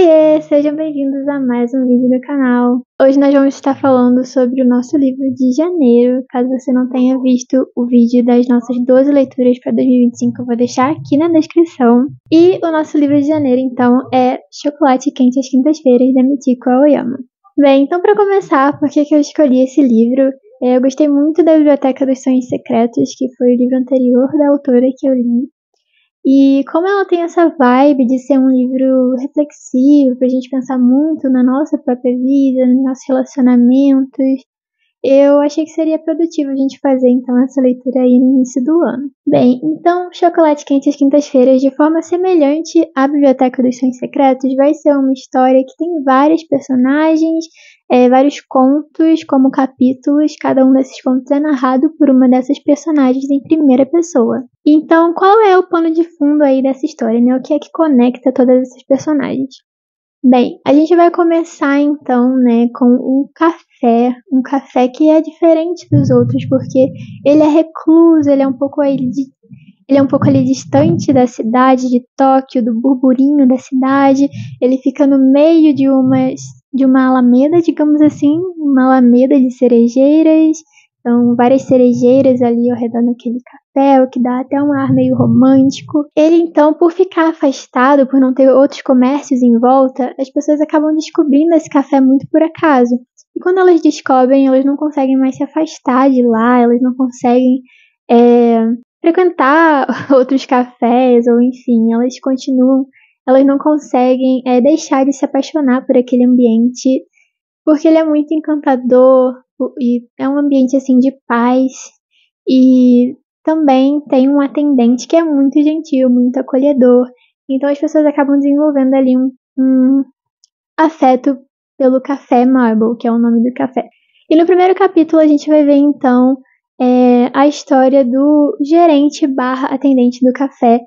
Oiê, sejam bem-vindos a mais um vídeo do canal. Hoje nós vamos estar falando sobre o nosso livro de janeiro. Caso você não tenha visto o vídeo das nossas 12 leituras para 2025, eu vou deixar aqui na descrição. E o nosso livro de janeiro, então, é Chocolate Quente às Quintas-Feiras, da Michiko Aoyama. Bem, então para começar, por que eu escolhi esse livro? Eu gostei muito da Biblioteca dos Sonhos Secretos, que foi o livro anterior da autora que eu li. E como ela tem essa vibe de ser um livro reflexivo, pra gente pensar muito na nossa própria vida, nos nossos relacionamentos, eu achei que seria produtivo a gente fazer então essa leitura aí no início do ano. Bem, então Chocolate Quente às Quintas-Feiras, de forma semelhante à Biblioteca dos Sonhos Secretos, vai ser uma história que tem vários personagens, vários contos como capítulos. Cada um desses contos é narrado por uma dessas personagens em primeira pessoa. Então, qual é o pano de fundo aí dessa história, né? O que é que conecta todas essas personagens? Bem, a gente vai começar então, né, com um café que é diferente dos outros, porque ele é recluso, ele é um pouco ali distante da cidade de Tóquio, do burburinho da cidade. Ele fica no meio de uma alameda, digamos assim, uma alameda de cerejeiras. Então, várias cerejeiras ali ao redor daquele café, o que dá até um ar meio romântico. Ele, então, por ficar afastado, por não ter outros comércios em volta, as pessoas acabam descobrindo esse café muito por acaso. E quando elas descobrem, elas não conseguem mais se afastar de lá, elas não conseguem frequentar outros cafés, ou enfim, elas não conseguem deixar de se apaixonar por aquele ambiente, porque ele é muito encantador, e é um ambiente assim de paz, e também tem um atendente que é muito gentil, muito acolhedor. Então as pessoas acabam desenvolvendo ali um afeto pelo Café Marble, que é o nome do café. E no primeiro capítulo a gente vai ver então a história do gerente / atendente do café,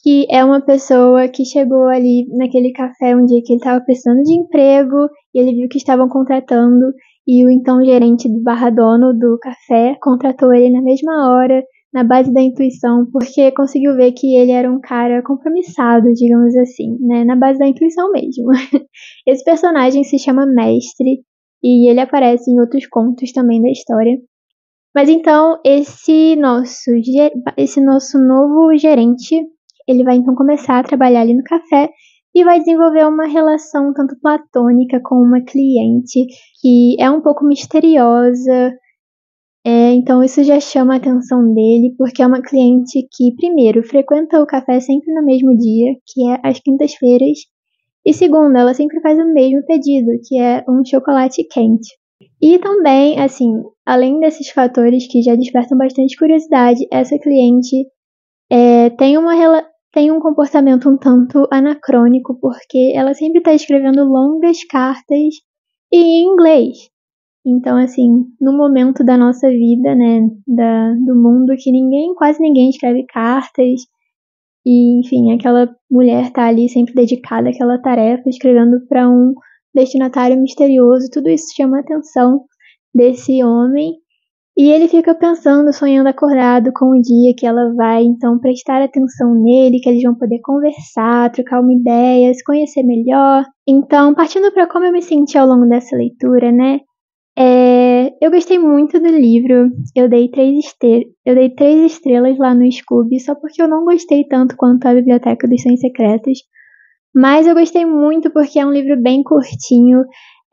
que é uma pessoa que chegou ali naquele café um dia que ele estava precisando de emprego, e ele viu que estavam contratando, e o então gerente / dono do café contratou ele na mesma hora, na base da intuição, porque conseguiu ver que ele era um cara compromissado, digamos assim, né, na base da intuição mesmo. Esse personagem se chama Mestre, e ele aparece em outros contos também da história. Mas então, esse nosso novo gerente, ele vai então começar a trabalhar ali no café e vai desenvolver uma relação tanto platônica com uma cliente que é um pouco misteriosa. Então isso já chama a atenção dele, porque é uma cliente que, primeiro, frequenta o café sempre no mesmo dia, que é às quintas-feiras, e segundo, ela sempre faz o mesmo pedido, que é um chocolate quente. E também, assim, além desses fatores que já despertam bastante curiosidade, essa cliente tem um comportamento um tanto anacrônico, porque ela sempre está escrevendo longas cartas em inglês. Então, assim, no momento da nossa vida, né, do mundo, que quase ninguém escreve cartas, e, enfim, aquela mulher tá ali sempre dedicada àquela tarefa, escrevendo para um destinatário misterioso. Tudo isso chama a atenção desse homem, e ele fica pensando, sonhando acordado com o dia que ela vai então prestar atenção nele, que eles vão poder conversar, trocar uma ideia, se conhecer melhor. Então, partindo para como eu me senti ao longo dessa leitura, né, eu gostei muito do livro. Eu dei 3 estrelas lá no Scooby, só porque eu não gostei tanto quanto a Biblioteca dos Sonhos Secretos. Mas eu gostei muito porque é um livro bem curtinho,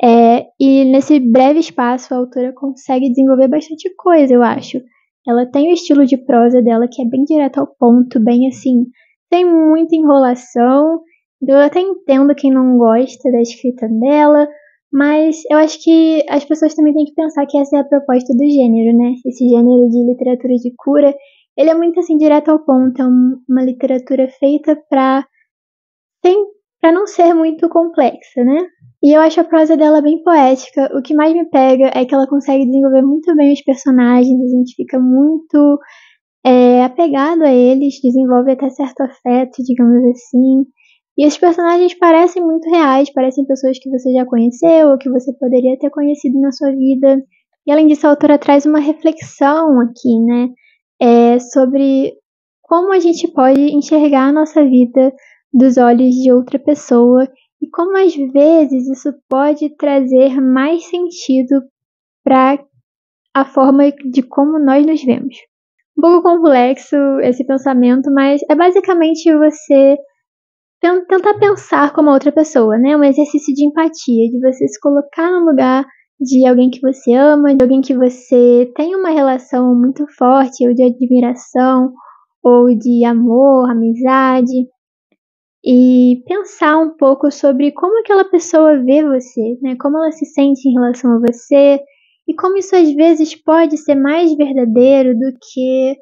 e nesse breve espaço a autora consegue desenvolver bastante coisa, eu acho. Ela tem o estilo de prosa dela que é bem direto ao ponto, bem assim, sem muita enrolação. Eu até entendo quem não gosta da escrita dela, mas eu acho que as pessoas também têm que pensar que essa é a proposta do gênero, né? Esse gênero de literatura de cura, ele é muito assim, direto ao ponto, é uma literatura feita pra não ser muito complexa, né? E eu acho a prosa dela bem poética. O que mais me pega é que ela consegue desenvolver muito bem os personagens, a gente fica muito apegado a eles, desenvolve até certo afeto, digamos assim. E os personagens parecem muito reais, parecem pessoas que você já conheceu ou que você poderia ter conhecido na sua vida. E além disso, a autora traz uma reflexão aqui, né, sobre como a gente pode enxergar a nossa vida dos olhos de outra pessoa e como às vezes isso pode trazer mais sentido para a forma de como nós nos vemos. Um pouco complexo esse pensamento, mas é basicamente você tentar pensar como a outra pessoa, né? Um exercício de empatia, de você se colocar no lugar de alguém que você ama, de alguém que você tem uma relação muito forte, ou de admiração, ou de amor, amizade, e pensar um pouco sobre como aquela pessoa vê você, né? Como ela se sente em relação a você, e como isso às vezes pode ser mais verdadeiro do que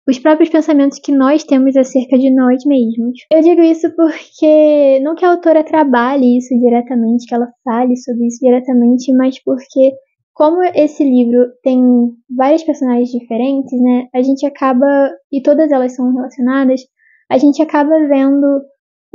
os próprios pensamentos que nós temos acerca de nós mesmos. Eu digo isso porque não que a autora trabalhe isso diretamente, que ela fale sobre isso diretamente, mas porque como esse livro tem várias personagens diferentes, né, a gente acaba, e todas elas são relacionadas, a gente acaba vendo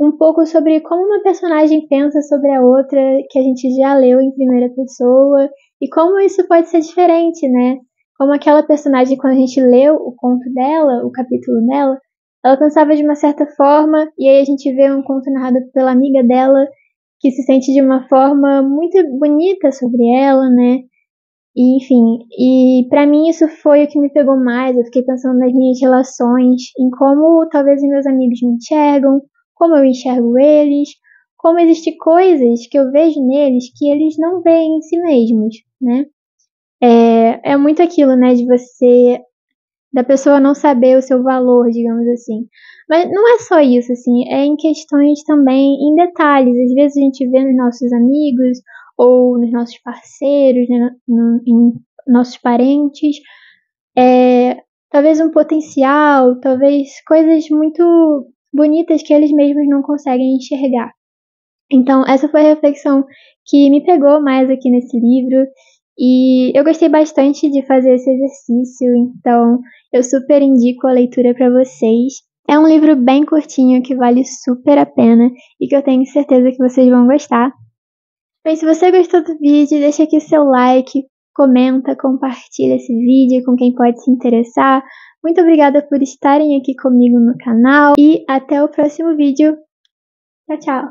um pouco sobre como uma personagem pensa sobre a outra, que a gente já leu em primeira pessoa, e como isso pode ser diferente, né? Como aquela personagem, quando a gente leu o conto dela, o capítulo dela, ela pensava de uma certa forma, e aí a gente vê um conto narrado pela amiga dela, que se sente de uma forma muito bonita sobre ela, né? E, enfim, e para mim isso foi o que me pegou mais. Eu fiquei pensando nas minhas relações, em como talvez os meus amigos me enxergam, como eu enxergo eles, como existem coisas que eu vejo neles que eles não veem em si mesmos, né? É muito aquilo, né, de você, da pessoa não saber o seu valor, digamos assim. Mas não é só isso, assim, é em questões também, em detalhes. Às vezes a gente vê nos nossos amigos, ou nos nossos parceiros, né, em nossos parentes, talvez um potencial, talvez coisas muito bonitas que eles mesmos não conseguem enxergar. Então, essa foi a reflexão que me pegou mais aqui nesse livro. E eu gostei bastante de fazer esse exercício, então eu super indico a leitura para vocês. É um livro bem curtinho que vale super a pena e que eu tenho certeza que vocês vão gostar. Bem, se você gostou do vídeo, deixa aqui seu like, comenta, compartilha esse vídeo com quem pode se interessar. Muito obrigada por estarem aqui comigo no canal e até o próximo vídeo. Tchau, tchau!